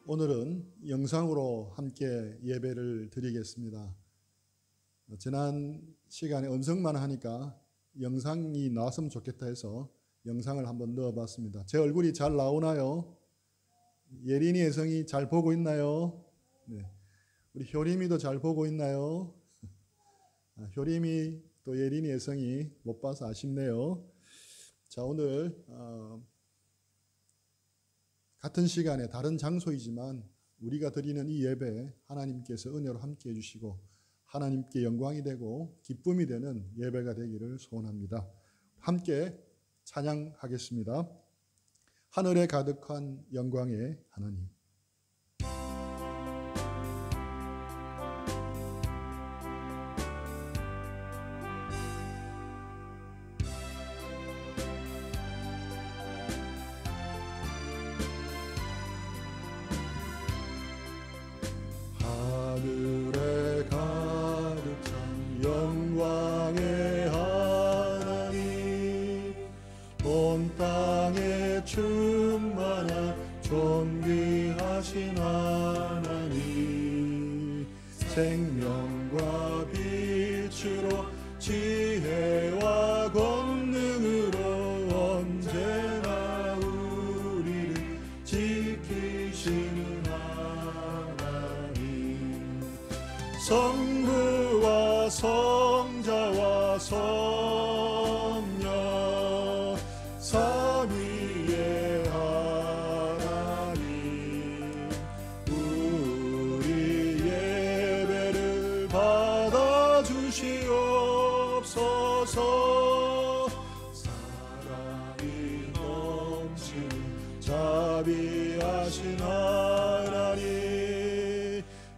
오늘은 영상으로 함께 예배를 드리겠습니다. 지난 시간에 음성만 하니까 영상이 나왔으면 좋겠다 해서 영상을 한번 넣어봤습니다. 제 얼굴이 잘 나오나요? 예린이 여성이 잘 보고 있나요? 네. 우리 효림이도 잘 보고 있나요? 효림이 또 예린이 여성이 못 봐서 아쉽네요. 자, 오늘 같은 시간에 다른 장소이지만 우리가 드리는 이 예배 하나님께서 은혜로 함께 해주시고 하나님께 영광이 되고 기쁨이 되는 예배가 되기를 소원합니다. 함께 찬양하겠습니다. 하늘에 가득한 영광의 하나님. 하늘에 가득한 영광의 하나님, 온 땅에 충만한 존귀하신 하나님, 생명과 빛으로 지혜와 권능으로 언제나 우리를 지키시는 성부와 성자와 성령 삼위의 하나님, 우리 예배를 받아주시옵소서. 사랑이 넘치는 자비하신 하나님,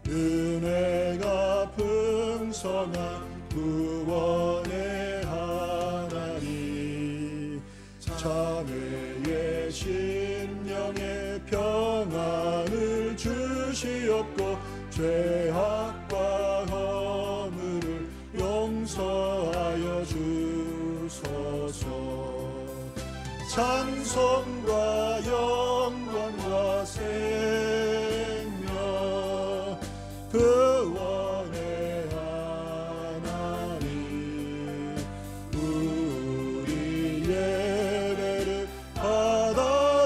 은혜가 풍성한 구원의 하나님, 자매의 심령에 평안을 주시옵고 죄악과 허물을 용서하여 주소서. 찬송과 영광과 생명 구원의 하나님, 우리 예배를 받아주시옵소서.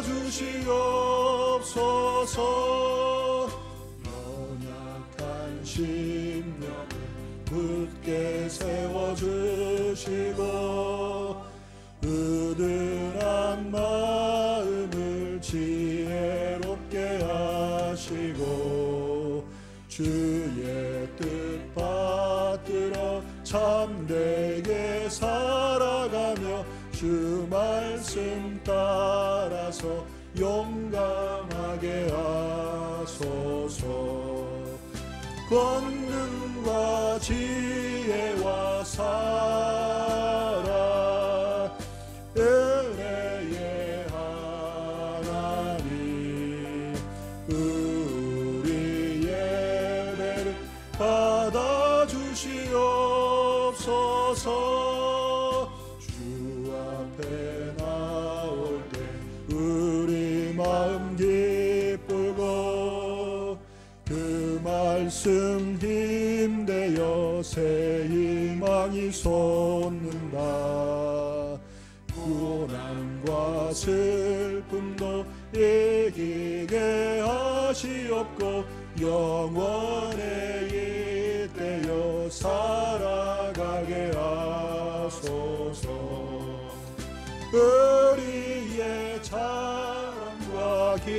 연약한 심령을 굳게 세워주시고 으드한 마음을 지혜롭게 하시고 주의 뜻 받들어 참되게 살아가며 주 말씀 따라서 용감하게 하소서. 권능과 지혜와 사랑 은혜의 하나님, 우리 예배를 받아주시옵소서. 주 앞에 나올 때 우리 마음 기쁘고 그 말씀 힘되어 새 희망이 솟는다. 고난과 슬픔도 이기게 하시옵고 영원에 잇대어 살아가게 하소서. 우리의 자랑과 기쁨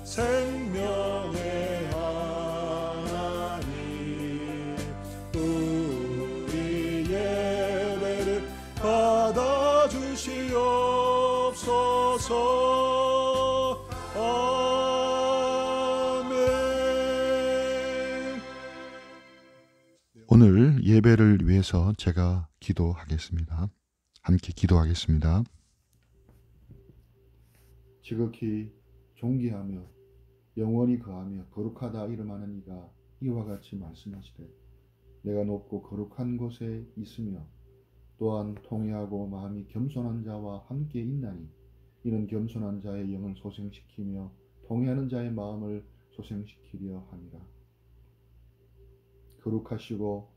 생명의 하나님, 우리 예배를 받아주시옵소서. 아멘. 오늘 예배를 위해서 제가 기도하겠습니다. 함께 기도하겠습니다. 지극히 존귀하며 영원히 거하며 거룩하다 이름하는 이가 이와 같이 말씀하시되, 내가 높고 거룩한 곳에 있으며 또한 통회하고 마음이 겸손한 자와 함께 있나니 이는 겸손한 자의 영을 소생시키며 통회하는 자의 마음을 소생시키려 함이라. 거룩하시고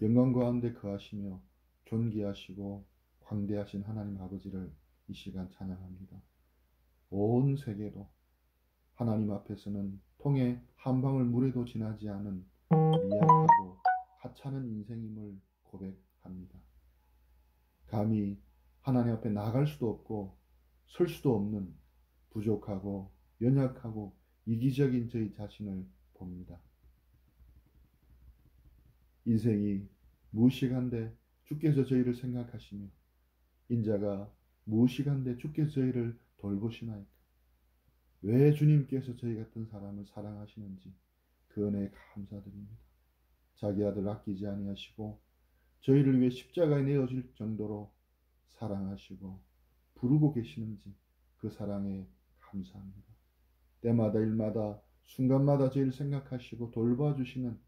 영광 가운데 거하시며 존귀하시고 광대하신 하나님 아버지를 이 시간 찬양합니다. 온 세계로 하나님 앞에서는 통에 한 방울 물에도 지나지 않은 미약하고 하찮은 인생임을 고백합니다. 감히 하나님 앞에 나갈 수도 없고 설 수도 없는 부족하고 연약하고 이기적인 저희 자신을 봅니다. 인생이 무식한데 주께서 저희를 생각하시며 인자가 무식한데 주께서 저희를 돌보시나이까. 왜 주님께서 저희 같은 사람을 사랑하시는지 그 은혜에 감사드립니다. 자기 아들 아끼지 아니하시고 저희를 위해 십자가에 내어질 정도로 사랑하시고 부르고 계시는지 그 사랑에 감사합니다. 때마다 일마다 순간마다 저희를 생각하시고 돌봐주시는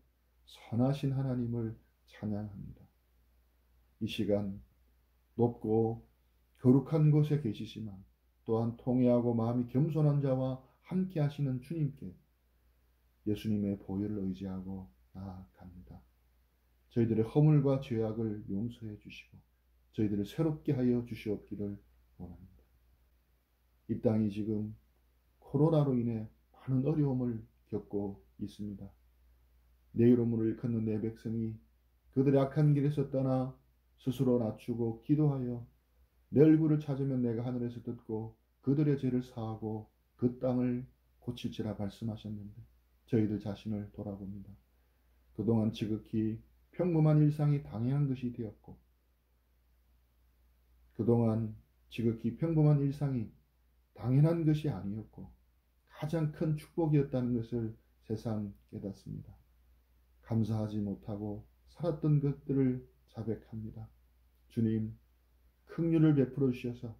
선하신 하나님을 찬양합니다. 이 시간 높고 거룩한 곳에 계시지만 또한 통회하고 마음이 겸손한 자와 함께 하시는 주님께 예수님의 보혈을 의지하고 나아갑니다. 저희들의 허물과 죄악을 용서해 주시고 저희들을 새롭게 하여 주시옵기를 원합니다. 이 땅이 지금 코로나로 인해 많은 어려움을 겪고 있습니다. 내 이름으로 일컫는 내 백성이 그들의 악한 길에서 떠나 스스로 낮추고 기도하여 내 얼굴을 찾으면 내가 하늘에서 듣고 그들의 죄를 사하고 그 땅을 고칠지라 말씀하셨는데 저희들 자신을 돌아봅니다. 그동안 지극히 평범한 일상이 당연한 것이 되었고 그동안 지극히 평범한 일상이 당연한 것이 아니었고 가장 큰 축복이었다는 것을 새삼 깨닫습니다. 감사하지 못하고 살았던 것들을 자백합니다. 주님, 긍휼을 베풀어 주셔서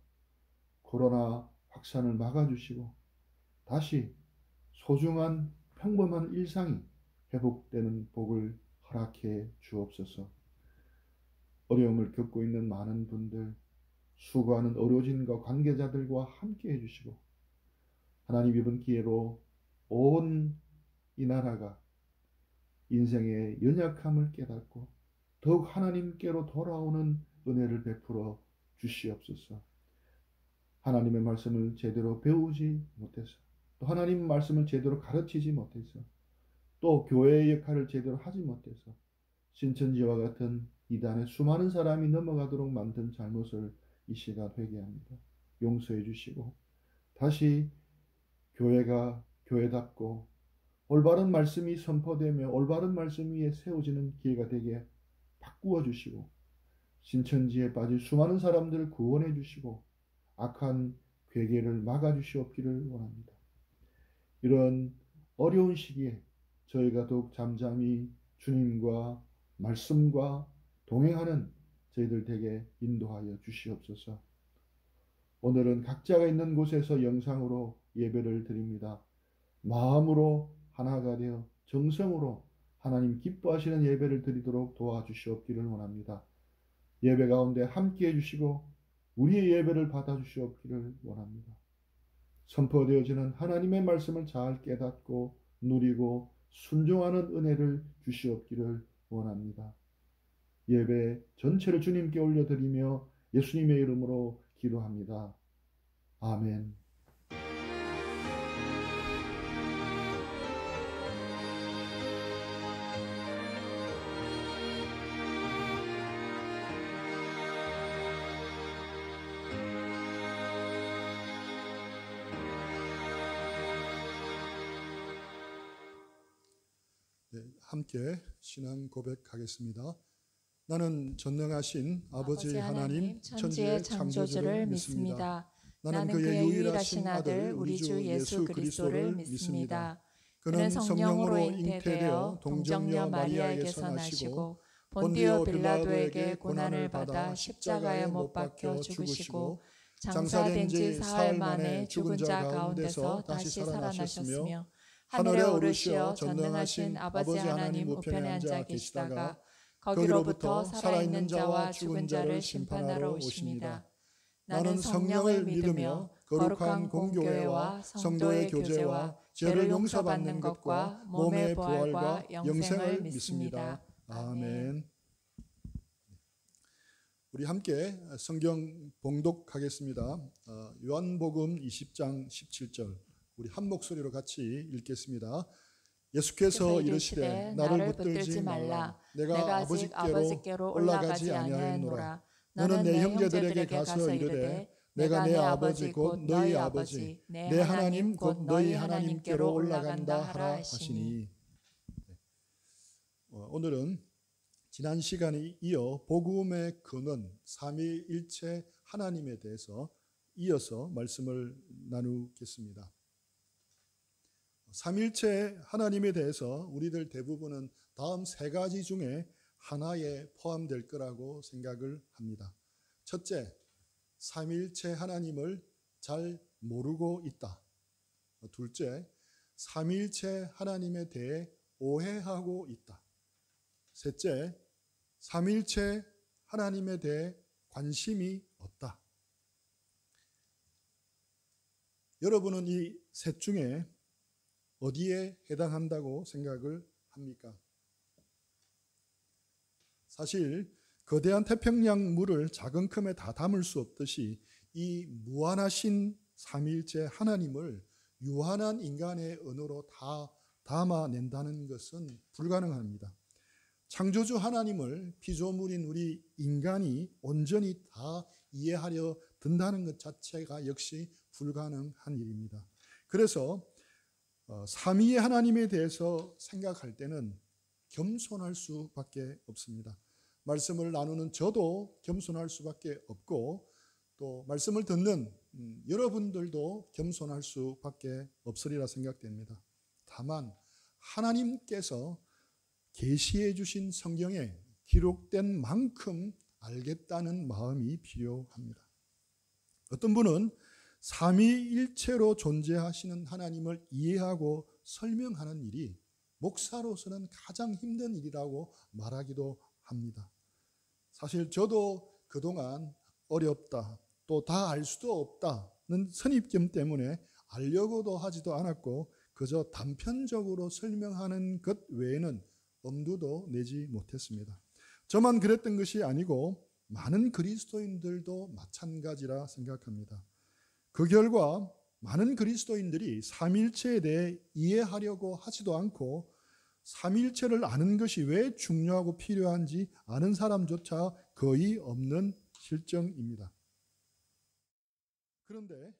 코로나 확산을 막아주시고 다시 소중한 평범한 일상이 회복되는 복을 허락해 주옵소서. 어려움을 겪고 있는 많은 분들, 수고하는 의료진과 관계자들과 함께 해주시고 하나님 이번 기회로 온 이 나라가 인생의 연약함을 깨닫고 더욱 하나님께로 돌아오는 은혜를 베풀어 주시옵소서. 하나님의 말씀을 제대로 배우지 못해서 또 하나님 말씀을 제대로 가르치지 못해서 또 교회의 역할을 제대로 하지 못해서 신천지와 같은 이단에 수많은 사람이 넘어가도록 만든 잘못을 이 시간 회개합니다. 용서해 주시고 다시 교회가 교회답고 올바른 말씀이 선포되며 올바른 말씀 위에 세워지는 기회가 되게 바꾸어 주시고 신천지에 빠진 수많은 사람들을 구원해 주시고 악한 괴계를 막아 주시옵기를 원합니다. 이런 어려운 시기에 저희가 더욱 잠잠히 주님과 말씀과 동행하는 저희들 되게 인도하여 주시옵소서. 오늘은 각자가 있는 곳에서 영상으로 예배를 드립니다. 마음으로 하나가 되어 정성으로 하나님 기뻐하시는 예배를 드리도록 도와주시옵기를 원합니다. 예배 가운데 함께해 주시고 우리의 예배를 받아주시옵기를 원합니다. 선포되어지는 하나님의 말씀을 잘 깨닫고 누리고 순종하는 은혜를 주시옵기를 원합니다. 예배 전체를 주님께 올려드리며 예수님의 이름으로 기도합니다. 아멘. 네, 함께 신앙 고백하겠습니다. 나는 전능하신 아버지 하나님 천지의 창조주를 믿습니다. 나는 그의 유일하신 아들 우리 주 예수 그리스도를 믿습니다. 그는 성령으로 잉태되어 동정녀 마리아에게서 나시고 본디오 빌라도에게 고난을 받아 십자가에 못 박혀 죽으시고 장사된 지 사흘 만에 죽은 자 가운데서 다시 살아나셨으며 하늘에 오르시어 전능하신 아버지 하나님 우편에 앉아 계시다가 거기로부터 살아있는 자와 죽은 자를 심판하러 오십니다. 나는 성령을 믿으며 거룩한 공교회와 성도의 교제와 죄를 용서받는 것과 몸의 부활과 영생을 믿습니다. 아멘. 우리 함께 성경 봉독하겠습니다. 요한복음 20장 17절 우리 한 목소리로 같이 읽겠습니다. 예수께서 이르시되 나를 붙들지 말라. 내가 아버지께로 올라가지 아니하였노라. 너는 내 형제들에게 가서 이르되 내가 내 아버지 곧 너희 아버지 내 하나님 곧 너희 하나님께로 올라간다 하라 하시니. 오늘은 지난 시간에 이어 복음의 근원 삼위일체 하나님에 대해서 이어서 말씀을 나누겠습니다. 삼일체 하나님에 대해서 우리들 대부분은 다음 세 가지 중에 하나에 포함될 거라고 생각을 합니다. 첫째, 삼일체 하나님을 잘 모르고 있다. 둘째, 삼일체 하나님에 대해 오해하고 있다. 셋째, 삼일체 하나님에 대해 관심이 없다. 여러분은 이 셋 중에 어디에 해당한다고 생각을 합니까? 사실 거대한 태평양 물을 작은 큼에 다 담을 수 없듯이 이 무한하신 삼위일체 하나님을 유한한 인간의 언어로 다 담아낸다는 것은 불가능합니다. 창조주 하나님을 피조물인 우리 인간이 온전히 다 이해하려 든다는 것 자체가 역시 불가능한 일입니다. 그래서 삼위의 하나님에 대해서 생각할 때는 겸손할 수밖에 없습니다. 말씀을 나누는 저도 겸손할 수밖에 없고 또 말씀을 듣는 여러분들도 겸손할 수밖에 없으리라 생각됩니다. 다만 하나님께서 계시해 주신 성경에 기록된 만큼 알겠다는 마음이 필요합니다. 어떤 분은 삼위일체로 존재하시는 하나님을 이해하고 설명하는 일이 목사로서는 가장 힘든 일이라고 말하기도 합니다. 사실 저도 그동안 어렵다, 또 다 알 수도 없다는 선입견 때문에 알려고도 하지도 않았고 그저 단편적으로 설명하는 것 외에는 엄두도 내지 못했습니다. 저만 그랬던 것이 아니고 많은 그리스도인들도 마찬가지라 생각합니다. 그 결과 많은 그리스도인들이 삼일체에 대해 이해하려고 하지도 않고 삼일체를 아는 것이 왜 중요하고 필요한지 아는 사람조차 거의 없는 실정입니다. 그런데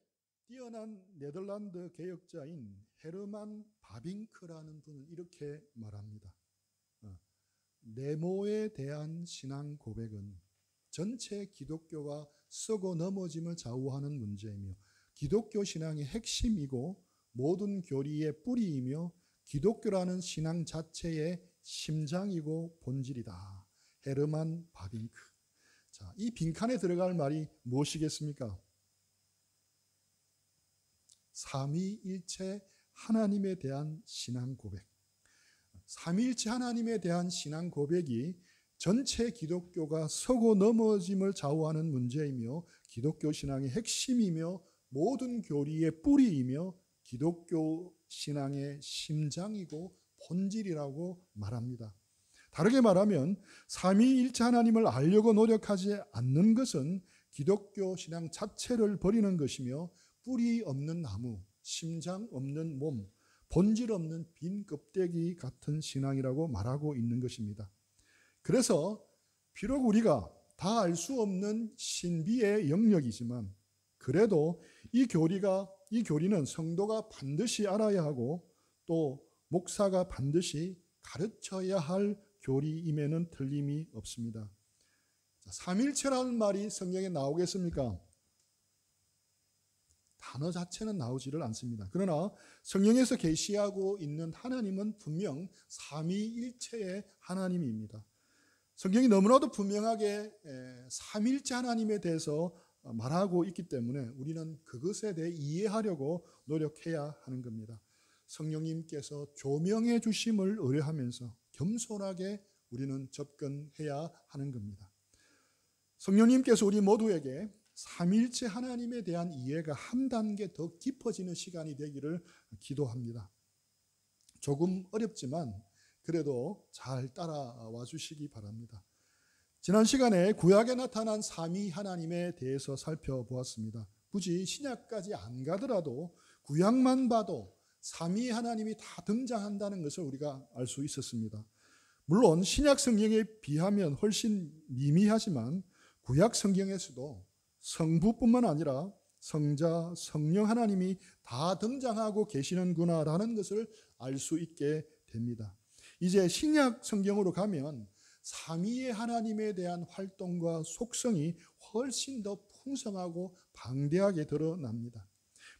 뛰어난 네덜란드 개혁자인 헤르만 바빙크라는 분은 이렇게 말합니다. 네모에 대한 신앙 고백은 전체 기독교가 썩어 넘어짐을 좌우하는 문제이며 기독교 신앙의 핵심이고 모든 교리의 뿌리이며 기독교라는 신앙 자체의 심장이고 본질이다. 헤르만 바빙크. 자, 이 빈칸에 들어갈 말이 무엇이겠습니까? 삼위일체 하나님에 대한 신앙 고백. 삼위일체 하나님에 대한 신앙 고백이 전체 기독교가 서고 넘어짐을 좌우하는 문제이며 기독교 신앙의 핵심이며 모든 교리의 뿌리이며 기독교 신앙의 심장이고 본질이라고 말합니다. 다르게 말하면 삼위일체 하나님을 알려고 노력하지 않는 것은 기독교 신앙 자체를 버리는 것이며 뿌리 없는 나무, 심장 없는 몸, 본질 없는 빈 껍데기 같은 신앙이라고 말하고 있는 것입니다. 그래서 비록 우리가 다 알 수 없는 신비의 영역이지만 그래도 이 교리는 성도가 반드시 알아야 하고 또 목사가 반드시 가르쳐야 할 교리임에는 틀림이 없습니다. 삼일체라는 말이 성경에 나오겠습니까? 단어 자체는 나오지를 않습니다. 그러나 성경에서 계시하고 있는 하나님은 분명 삼위일체의 하나님입니다. 성경이 너무나도 분명하게 삼일체 하나님에 대해서 말하고 있기 때문에 우리는 그것에 대해 이해하려고 노력해야 하는 겁니다. 성령님께서 조명해 주심을 의뢰하면서 겸손하게 우리는 접근해야 하는 겁니다. 성령님께서 우리 모두에게 삼위일체 하나님에 대한 이해가 한 단계 더 깊어지는 시간이 되기를 기도합니다. 조금 어렵지만 그래도 잘 따라와 주시기 바랍니다. 지난 시간에 구약에 나타난 삼위 하나님에 대해서 살펴보았습니다. 굳이 신약까지 안 가더라도 구약만 봐도 삼위 하나님이 다 등장한다는 것을 우리가 알 수 있었습니다. 물론 신약 성경에 비하면 훨씬 미미하지만 구약 성경에서도 성부뿐만 아니라 성자, 성령 하나님이 다 등장하고 계시는구나라는 것을 알 수 있게 됩니다. 이제 신약 성경으로 가면 삼위의 하나님에 대한 활동과 속성이 훨씬 더 풍성하고 방대하게 드러납니다.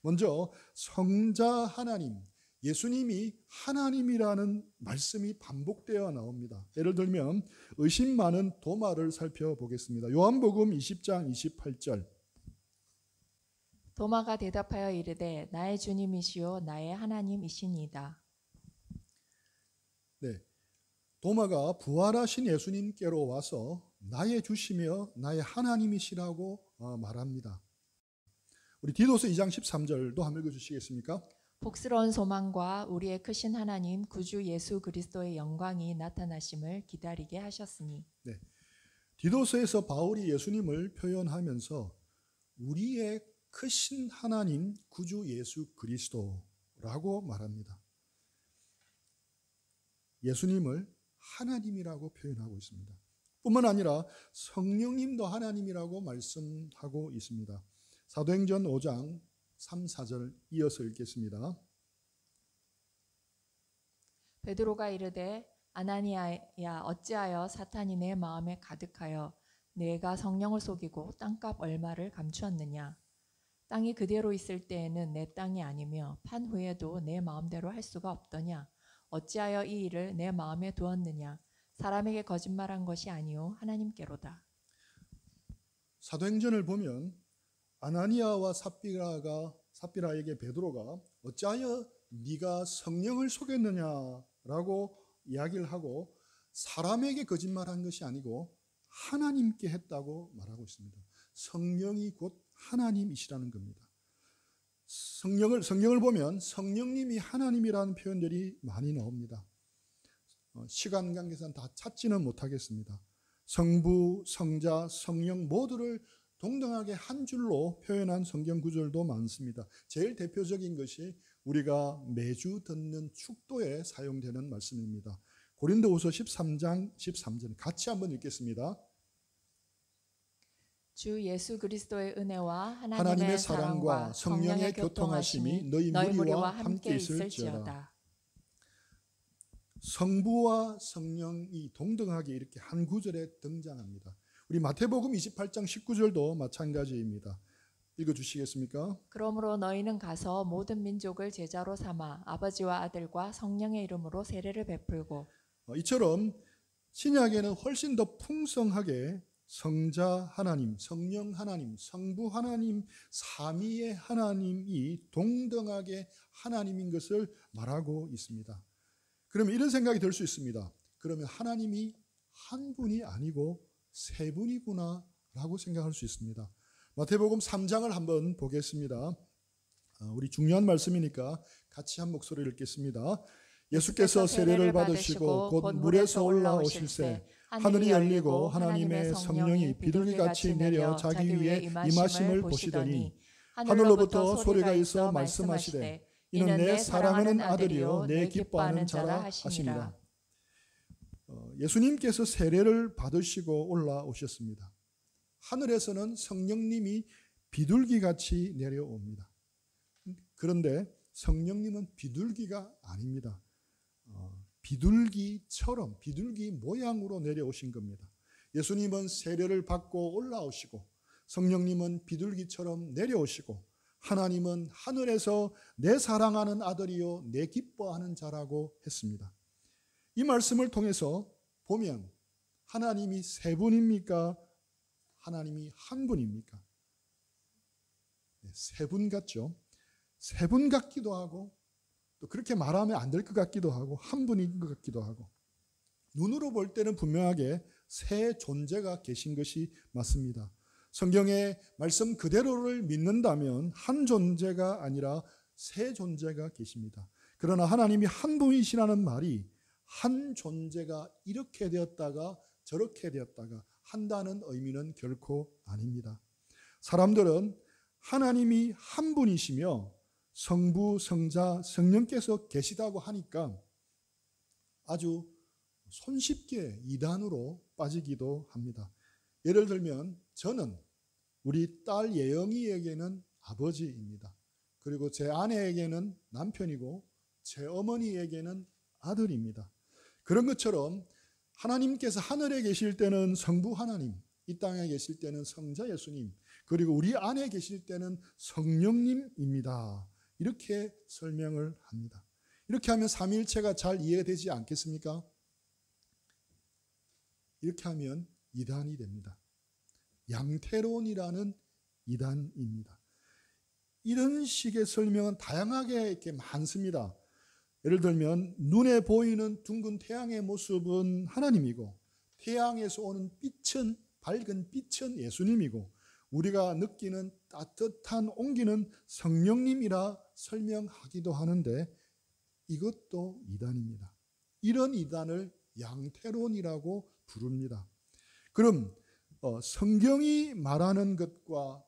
먼저 성자 하나님, 예수님이 하나님이라는 말씀이 반복되어 나옵니다. 예를 들면 의심 많은 도마를 살펴보겠습니다. 요한복음 20장 28절. 도마가 대답하여 이르되 나의 주님이시요 나의 하나님이시니이다. 네, 도마가 부활하신 예수님께로 와서 나의 주시며 나의 하나님이시라고 말합니다. 우리 디도서 2장 13절도 한번 읽어주시겠습니까? 복스러운 소망과 우리의 크신 하나님 구주 예수 그리스도의 영광이 나타나심을 기다리게 하셨으니. 네, 디도서에서 바울이 예수님을 표현하면서 우리의 크신 하나님 구주 예수 그리스도라고 말합니다. 예수님을 하나님이라고 표현하고 있습니다. 뿐만 아니라 성령님도 하나님이라고 말씀하고 있습니다. 사도행전 5장 3, 4절 이어서 읽겠습니다. 베드로가 이르되 아나니아야 어찌하여 사탄이 내 마음에 가득하여 내가 성령을 속이고 땅값 얼마를 감추었느냐. 땅이 그대로 있을 때에는 내 땅이 아니며 판 후에도 내 마음대로 할 수가 없더냐. 어찌하여 이 일을 내 마음에 두었느냐. 사람에게 거짓말한 것이 아니요 하나님께로다. 사도행전을 보면 아나니아와 삽비라에게 베드로가 어찌하여 네가 성령을 속였느냐라고 이야기를 하고 사람에게 거짓말한 것이 아니고 하나님께 했다고 말하고 있습니다. 성령이 곧 하나님이시라는 겁니다. 성경을 보면 성령님이 하나님이라는 표현들이 많이 나옵니다. 시간 관계상 다 찾지는 못하겠습니다. 성부, 성자, 성령 모두를 동등하게 한 줄로 표현한 성경 구절도 많습니다. 제일 대표적인 것이 우리가 매주 듣는 축도에 사용되는 말씀입니다. 고린도후서 13장 13절 같이 한번 읽겠습니다. 주 예수 그리스도의 은혜와 하나님의 사랑과 성령의 교통하심이 너희 무리와 함께 있을지어다. 성부와 성령이 동등하게 이렇게 한 구절에 등장합니다. 우리 마태복음 28장 19절도 마찬가지입니다. 읽어주시겠습니까? 그러므로 너희는 가서 모든 민족을 제자로 삼아 아버지와 아들과 성령의 이름으로 세례를 베풀고. 이처럼 신약에는 훨씬 더 풍성하게 성자 하나님, 성령 하나님, 성부 하나님, 삼위의 하나님이 동등하게 하나님인 것을 말하고 있습니다. 그러면 이런 생각이 들 수 있습니다. 그러면 하나님이 한 분이 아니고 세 분이구나 라고 생각할 수 있습니다. 마태복음 3장을 한번 보겠습니다. 우리 중요한 말씀이니까 같이 한 목소리를 읽겠습니다. 예수께서 세례를 받으시고 곧 물에서 올라오실새 하늘이 열리고 하나님의 성령이 비둘기같이 내려 자기 위에 임하심을 보시더니 하늘로부터 소리가 있어 말씀하시되 이는 내 사랑하는 아들이요 내 기뻐하는 자라 하시니라. 예수님께서 세례를 받으시고 올라오셨습니다. 하늘에서는 성령님이 비둘기같이 내려옵니다. 그런데 성령님은 비둘기가 아닙니다. 비둘기처럼 비둘기 모양으로 내려오신 겁니다. 예수님은 세례를 받고 올라오시고 성령님은 비둘기처럼 내려오시고 하나님은 하늘에서 내 사랑하는 아들이요 내 기뻐하는 자라고 했습니다. 이 말씀을 통해서 보면 하나님이 세 분입니까? 하나님이 한 분입니까? 세 분 같죠? 세 분 같기도 하고 또 그렇게 말하면 안 될 것 같기도 하고 한 분인 것 같기도 하고 눈으로 볼 때는 분명하게 세 존재가 계신 것이 맞습니다. 성경의 말씀 그대로를 믿는다면 한 존재가 아니라 세 존재가 계십니다. 그러나 하나님이 한 분이시라는 말이 한 존재가 이렇게 되었다가 저렇게 되었다가 한다는 의미는 결코 아닙니다. 사람들은 하나님이 한 분이시며 성부, 성자, 성령께서 계시다고 하니까 아주 손쉽게 이단으로 빠지기도 합니다. 예를 들면 저는 우리 딸 예영이에게는 아버지입니다. 그리고 제 아내에게는 남편이고 제 어머니에게는 아들입니다. 그런 것처럼 하나님께서 하늘에 계실 때는 성부 하나님, 이 땅에 계실 때는 성자 예수님, 그리고 우리 안에 계실 때는 성령님입니다. 이렇게 설명을 합니다. 이렇게 하면 삼위일체가 잘 이해가 되지 않겠습니까? 이렇게 하면 이단이 됩니다. 양태론이라는 이단입니다. 이런 식의 설명은 다양하게 이렇게 많습니다. 예를 들면 눈에 보이는 둥근 태양의 모습은 하나님이고 태양에서 오는 빛은 밝은 빛은 예수님이고 우리가 느끼는 따뜻한 온기는 성령님이라 설명하기도 하는데 이것도 이단입니다. 이런 이단을 양태론이라고 부릅니다. 그럼 성경이 말하는 것과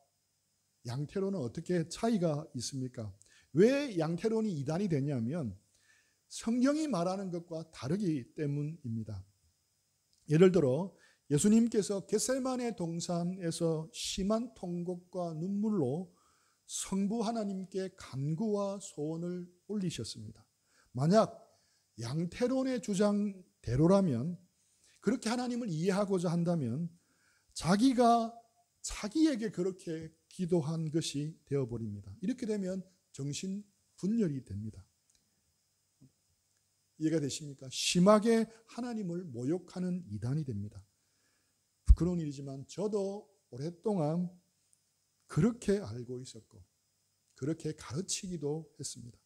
양태론은 어떻게 차이가 있습니까? 왜 양태론이 이단이 되냐면 성경이 말하는 것과 다르기 때문입니다. 예를 들어 예수님께서 겟세마네 동산에서 심한 통곡과 눈물로 성부 하나님께 간구와 소원을 올리셨습니다. 만약 양태론의 주장대로라면 그렇게 하나님을 이해하고자 한다면 자기가 자기에게 그렇게 기도한 것이 되어버립니다. 이렇게 되면 정신분열이 됩니다. 이해가 되십니까? 심하게 하나님을 모욕하는 이단이 됩니다. 그런 일이지만 저도 오랫동안 그렇게 알고 있었고 그렇게 가르치기도 했습니다.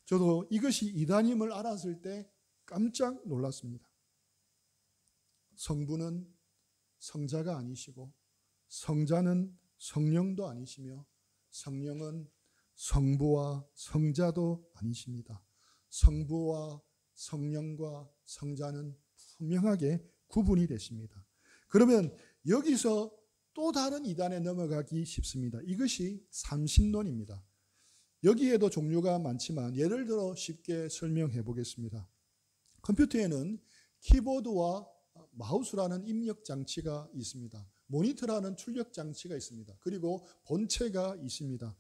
저도 이것이 이단임을 알았을 때 깜짝 놀랐습니다. 성부는 성자가 아니시고 성자는 성령도 아니시며 성령은 성부와 성자도 아니십니다. 성부와 성령과 성자는 분명하게 구분이 되십니다. 그러면 여기서 또 다른 이단에 넘어가기 쉽습니다. 이것이 삼신론입니다. 여기에도 종류가 많지만 예를 들어 쉽게 설명해 보겠습니다. 컴퓨터에는 키보드와 마우스라는 입력 장치가 있습니다. 모니터라는 출력 장치가 있습니다. 그리고 본체가 있습니다.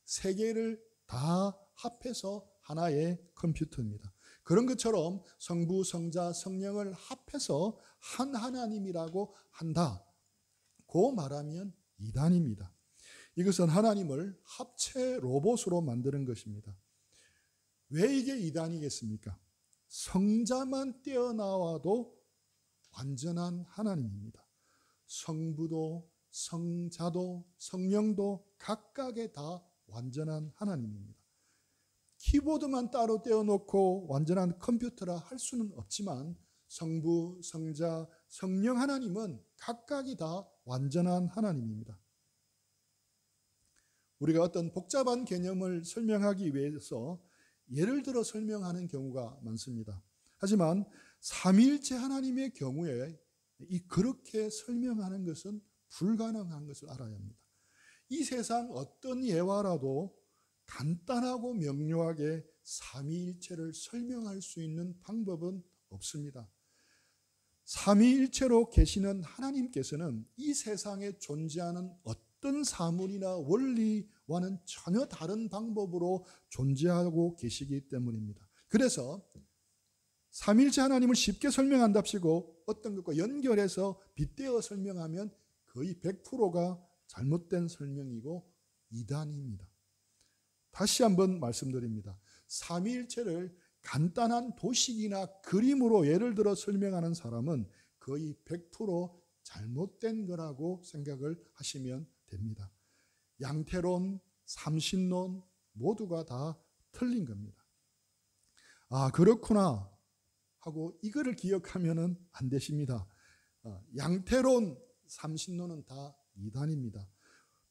세 개를 다 합해서 하나의 컴퓨터입니다. 그런 것처럼 성부, 성자, 성령을 합해서 한 하나님이라고 한다고 말하면 이단입니다. 이것은 하나님을 합체 로봇으로 만드는 것입니다. 왜 이게 이단이겠습니까? 성자만 떼어나와도 완전한 하나님입니다. 성부도 성자도 성령도 각각의 다 완전한 하나님입니다. 키보드만 따로 떼어놓고 완전한 컴퓨터라 할 수는 없지만 성부, 성자, 성령 하나님은 각각이 다 완전한 하나님입니다. 우리가 어떤 복잡한 개념을 설명하기 위해서 예를 들어 설명하는 경우가 많습니다. 하지만 삼위일체 하나님의 경우에 그렇게 설명하는 것은 불가능한 것을 알아야 합니다. 이 세상 어떤 예화라도 간단하고 명료하게 삼위일체를 설명할 수 있는 방법은 없습니다. 삼위일체로 계시는 하나님께서는 이 세상에 존재하는 어떤 사물이나 원리와는 전혀 다른 방법으로 존재하고 계시기 때문입니다. 그래서 삼위일체 하나님을 쉽게 설명한답시고 어떤 것과 연결해서 빗대어 설명하면 거의 100%가 잘못된 설명이고 이단입니다. 다시 한번 말씀드립니다. 삼위일체를 간단한 도식이나 그림으로 예를 들어 설명하는 사람은 거의 100% 잘못된 거라고 생각을 하시면 됩니다. 양태론, 삼신론 모두가 다 틀린 겁니다. 아, 그렇구나 하고 이거를 기억하면은 안 되십니다. 양태론, 삼신론은 다 이단입니다.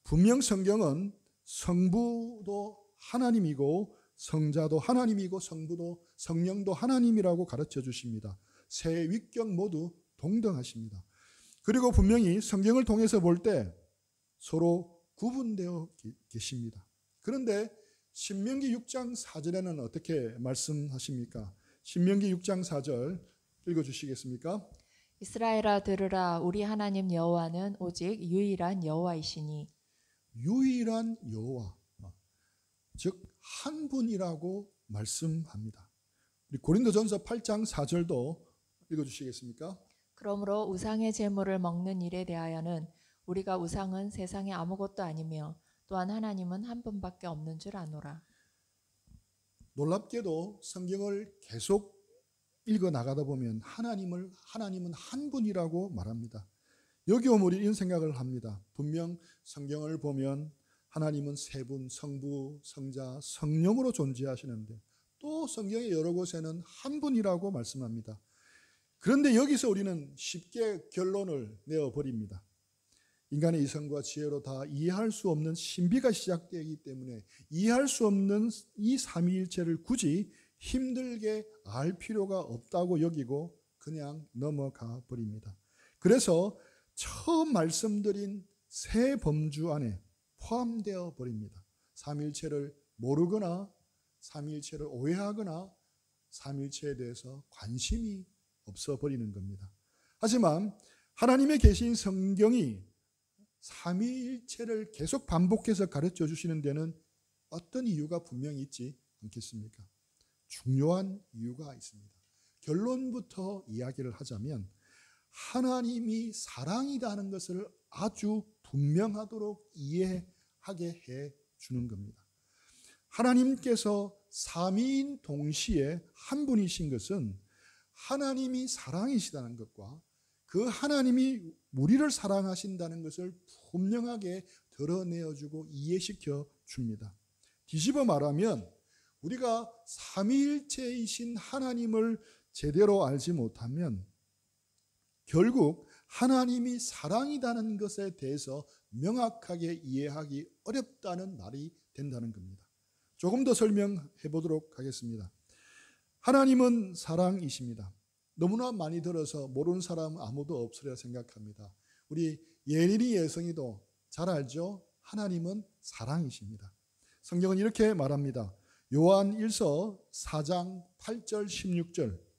분명 성경은 성부도 하나님이고 성자도 하나님이고 성부도 성령도 하나님이라고 가르쳐 주십니다. 세 위격 모두 동등하십니다. 그리고 분명히 성경을 통해서 볼 때 서로 구분되어 계십니다. 그런데 신명기 6장 4절에는 어떻게 말씀하십니까? 신명기 6장 4절 읽어주시겠습니까? 이스라엘아 들으라 우리 하나님 여호와는 오직 유일한 여호와이시니. 유일한 여호와, 즉 한 분이라고 말씀합니다. 우리 고린도전서 8장 4절도 읽어주시겠습니까? 그러므로 우상의 제물을 먹는 일에 대하여는 우리가 우상은 세상에 아무것도 아니며 또한 하나님은 한 분밖에 없는 줄 아노라. 놀랍게도 성경을 계속 읽어 나가다 보면 하나님은 한 분이라고 말합니다. 여기 오면 우리 이런 생각을 합니다. 분명 성경을 보면 하나님은 세 분, 성부, 성자, 성령으로 존재하시는데 또 성경의 여러 곳에는 한 분이라고 말씀합니다. 그런데 여기서 우리는 쉽게 결론을 내어버립니다. 인간의 이성과 지혜로 다 이해할 수 없는 신비가 시작되기 때문에 이해할 수 없는 이 삼위일체를 굳이 힘들게 알 필요가 없다고 여기고 그냥 넘어가 버립니다. 그래서 처음 말씀드린 세 범주 안에 포함되어 버립니다. 삼위일체를 모르거나 삼위일체를 오해하거나 삼위일체에 대해서 관심이 없어 버리는 겁니다. 하지만 하나님의 계신 성경이 삼위일체를 계속 반복해서 가르쳐 주시는 데는 어떤 이유가 분명히 있지 않겠습니까? 중요한 이유가 있습니다. 결론부터 이야기를 하자면 하나님이 사랑이라는 것을 아주 분명하도록 이해하게 해 주는 겁니다. 하나님께서 삼위인 동시에 한 분이신 것은 하나님이 사랑이시다는 것과 그 하나님이 우리를 사랑하신다는 것을 분명하게 드러내어주고 이해시켜 줍니다. 뒤집어 말하면 우리가 삼위일체이신 하나님을 제대로 알지 못하면 결국 하나님이 사랑이라는 것에 대해서 명확하게 이해하기 어렵다는 말이 된다는 겁니다. 조금 더 설명해 보도록 하겠습니다. 하나님은 사랑이십니다. 너무나 많이 들어서 모르는 사람 아무도 없으리라 생각합니다. 우리 예린이 예성이도 잘 알죠? 하나님은 사랑이십니다. 성경은 이렇게 말합니다. 요한 1서 4장 8절 16절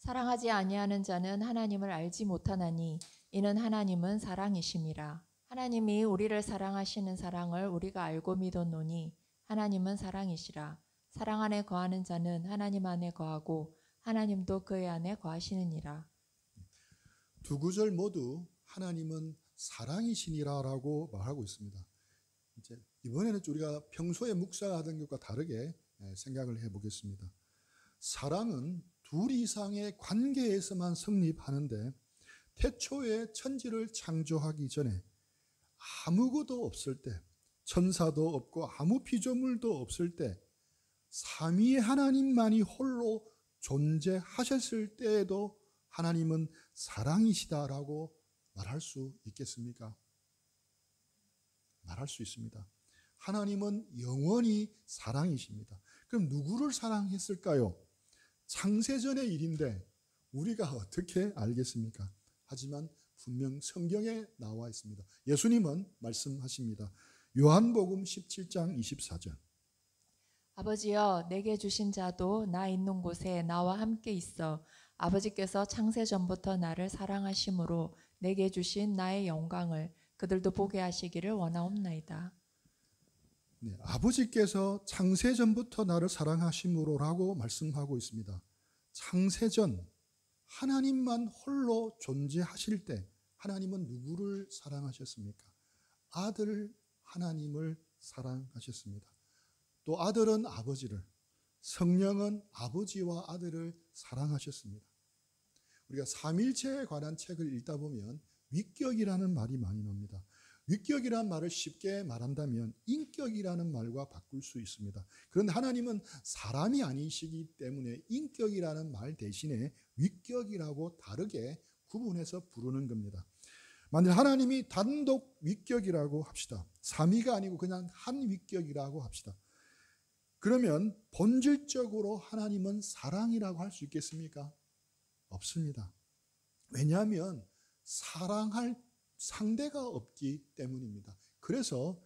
사랑하지 아니하는 자는 하나님을 알지 못하나니 이는 하나님은 사랑이심이라. 하나님이 우리를 사랑하시는 사랑을 우리가 알고 믿었노니 하나님은 사랑이시라. 사랑 안에 거하는 자는 하나님 안에 거하고 하나님도 그의 안에 거하시느니라. 두 구절 모두 하나님은 사랑이시니라라고 말하고 있습니다. 이제 이번에는 우리가 평소에 묵상하던 것과 다르게 생각을 해보겠습니다. 사랑은 둘 이상의 관계에서만 성립하는데 태초에 천지를 창조하기 전에 아무것도 없을 때, 천사도 없고 아무 피조물도 없을 때 삼위의 하나님만이 홀로 존재하셨을 때에도 하나님은 사랑이시다라고 말할 수 있겠습니까? 말할 수 있습니다. 하나님은 영원히 사랑이십니다. 그럼 누구를 사랑했을까요? 창세전의 일인데 우리가 어떻게 알겠습니까? 하지만 분명 성경에 나와 있습니다. 예수님은 말씀하십니다. 요한복음 17장 24절 아버지여 내게 주신 자도 나 있는 곳에 나와 함께 있어 아버지께서 창세전부터 나를 사랑하심으로 내게 주신 나의 영광을 그들도 보게 하시기를 원하옵나이다. 네, 아버지께서 창세전부터 나를 사랑하심으로라고 말씀하고 있습니다. 창세전 하나님만 홀로 존재하실 때 하나님은 누구를 사랑하셨습니까? 아들 하나님을 사랑하셨습니다. 또 아들은 아버지를, 성령은 아버지와 아들을 사랑하셨습니다. 우리가 삼일체에 관한 책을 읽다 보면 위격이라는 말이 많이 나옵니다. 위격이라는 말을 쉽게 말한다면 인격이라는 말과 바꿀 수 있습니다. 그런데 하나님은 사람이 아니시기 때문에 인격이라는 말 대신에 위격이라고 다르게 구분해서 부르는 겁니다. 만일 하나님이 단독 위격이라고 합시다. 삼위가 아니고 그냥 한 위격이라고 합시다. 그러면 본질적으로 하나님은 사랑이라고 할 수 있겠습니까? 없습니다. 왜냐하면 사랑할 상대가 없기 때문입니다. 그래서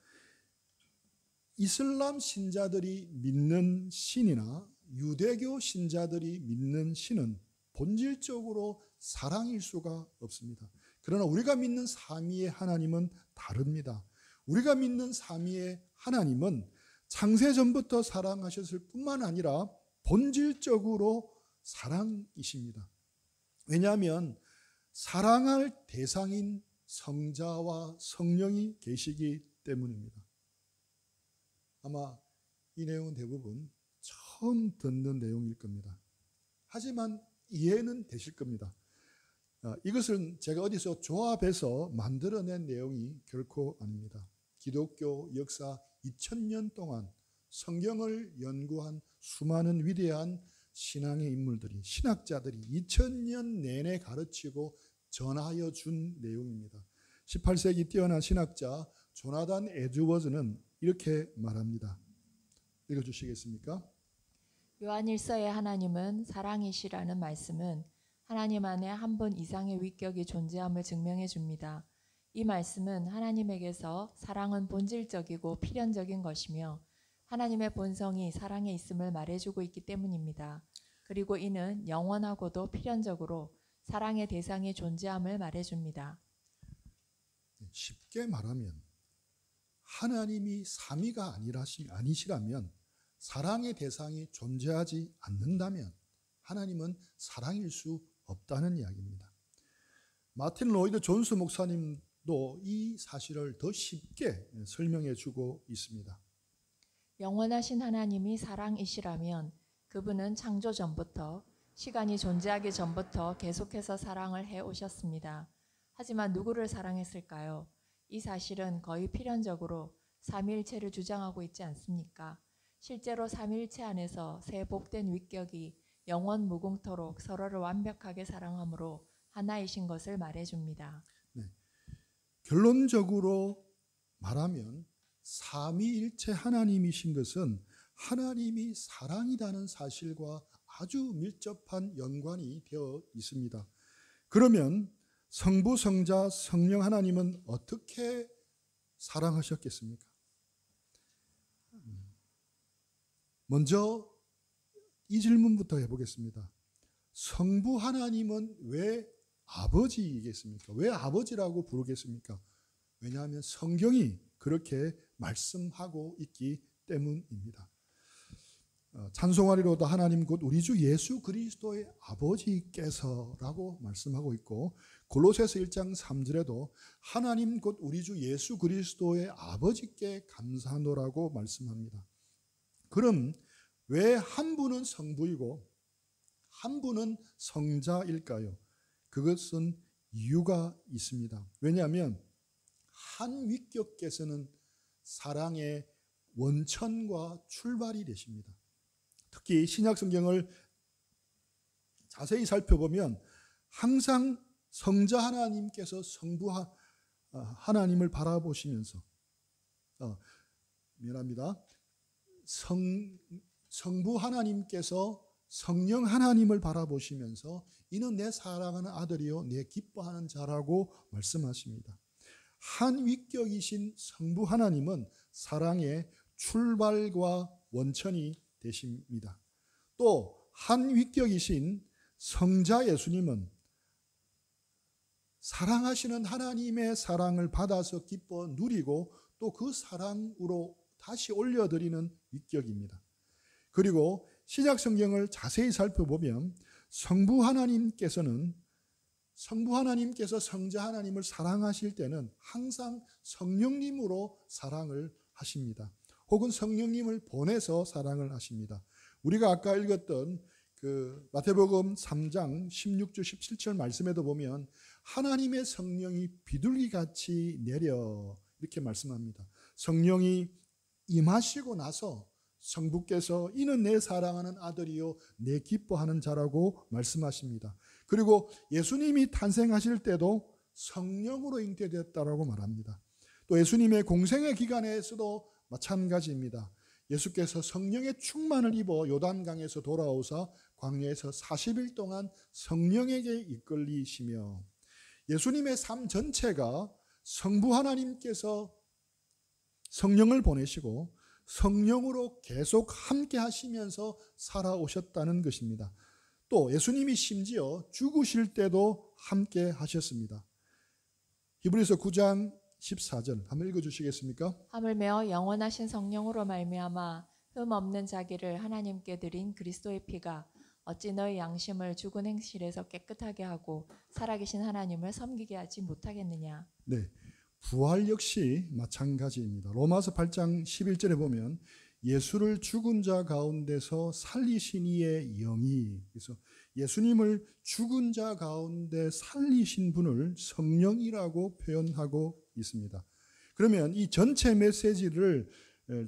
이슬람 신자들이 믿는 신이나 유대교 신자들이 믿는 신은 본질적으로 사랑일 수가 없습니다. 그러나 우리가 믿는 삼위의 하나님은 다릅니다. 우리가 믿는 삼위의 하나님은 창세전부터 사랑하셨을 뿐만 아니라 본질적으로 사랑이십니다. 왜냐하면 사랑할 대상인 성자와 성령이 계시기 때문입니다. 아마 이 내용은 대부분 처음 듣는 내용일 겁니다. 하지만 이해는 되실 겁니다. 이것은 제가 어디서 조합해서 만들어낸 내용이 결코 아닙니다. 기독교 역사 2000년 동안 성경을 연구한 수많은 위대한 신앙의 인물들이, 신학자들이 2000년 내내 가르치고 전하여 준 내용입니다. 18세기 뛰어난 신학자 조나단 에드워즈는 이렇게 말합니다. 읽어주시겠습니까? 요한일서의 하나님은 사랑이시라는 말씀은 하나님 안에 한 분 이상의 위격이 존재함을 증명해 줍니다. 이 말씀은 하나님에게서 사랑은 본질적이고 필연적인 것이며 하나님의 본성이 사랑에 있음을 말해주고 있기 때문입니다. 그리고 이는 영원하고도 필연적으로 사랑의 대상이 존재함을 말해줍니다. 쉽게 말하면 하나님이 삼위가 아니시라면, 사랑의 대상이 존재하지 않는다면 하나님은 사랑일 수 없다는 이야기입니다. 마틴 로이드 존스 목사님도 이 사실을 더 쉽게 설명해 주고 있습니다. 영원하신 하나님이 사랑이시라면 그분은 창조 전부터, 시간이 존재하기 전부터 계속해서 사랑을 해오셨습니다. 하지만 누구를 사랑했을까요? 이 사실은 거의 필연적으로 삼위일체를 주장하고 있지 않습니까? 실제로 삼위일체 안에서 세 복된 위격이 영원 무궁토록 서로를 완벽하게 사랑함으로 하나이신 것을 말해줍니다. 네. 결론적으로 말하면 삼위일체 하나님이신 것은 하나님이 사랑이라는 사실과 아주 밀접한 연관이 되어 있습니다. 그러면 성부, 성자, 성령 하나님은 어떻게 사랑하셨겠습니까? 먼저 이 질문부터 해보겠습니다. 성부 하나님은 왜 아버지이겠습니까? 왜 아버지라고 부르겠습니까? 왜냐하면 성경이 그렇게 말씀하고 있기 때문입니다. 찬송하리로다 하나님 곧 우리 주 예수 그리스도의 아버지께서라고 말씀하고 있고, 골로새서 1장 3절에도 하나님 곧 우리 주 예수 그리스도의 아버지께 감사하노라고 말씀합니다. 그럼 왜 한 분은 성부이고 한 분은 성자일까요? 그것은 이유가 있습니다. 왜냐하면 한 위격께서는 사랑의 원천과 출발이 되십니다. 특히 신약 성경을 자세히 살펴보면 항상 성자 하나님께서 성부 하나님을 바라보시면서 성부 하나님께서 성령 하나님을 바라보시면서 이는 내 사랑하는 아들이요 내 기뻐하는 자라고 말씀하십니다. 한 위격이신 성부 하나님은 사랑의 출발과 원천이 되십니다. 또 한 위격이신 성자 예수님은 사랑하시는 하나님의 사랑을 받아서 기뻐 누리고 또 그 사랑으로 다시 올려드리는 위격입니다. 그리고 신약 성경을 자세히 살펴보면 성부 하나님께서 성자 하나님을 사랑하실 때는 항상 성령님으로 사랑을 하십니다. 혹은 성령님을 보내서 사랑을 하십니다. 우리가 아까 읽었던 그 마태복음 3장 16절 17절 말씀에도 보면 하나님의 성령이 비둘기같이 내려 이렇게 말씀합니다. 성령이 임하시고 나서 성부께서 이는 내 사랑하는 아들이요 내 기뻐하는 자라고 말씀하십니다. 그리고 예수님이 탄생하실 때도 성령으로 잉태되었다라고 말합니다. 또 예수님의 공생의 기간에서도 마찬가지입니다. 예수께서 성령의 충만을 입어 요단강에서 돌아오사 광야에서 40일 동안 성령에게 이끌리시며 예수님의 삶 전체가 성부 하나님께서 성령을 보내시고 성령으로 계속 함께 하시면서 살아오셨다는 것입니다. 또 예수님이 심지어 죽으실 때도 함께 하셨습니다. 히브리서 9장 14절 한번 읽어주시겠습니까? 하물며 영원하신 성령으로 말미암아 흠 없는 자기를 하나님께 드린 그리스도의 피가 어찌 너희 양심을 죽은 행실에서 깨끗하게 하고 살아계신 하나님을 섬기게 하지 못하겠느냐. 네, 부활 역시 마찬가지입니다. 로마서 8장 11절에 보면 예수를 죽은 자 가운데서 살리신 이의 영이, 그래서 예수님을 죽은 자 가운데 살리신 분을 성령이라고 표현하고 있습니다. 그러면 이 전체 메시지를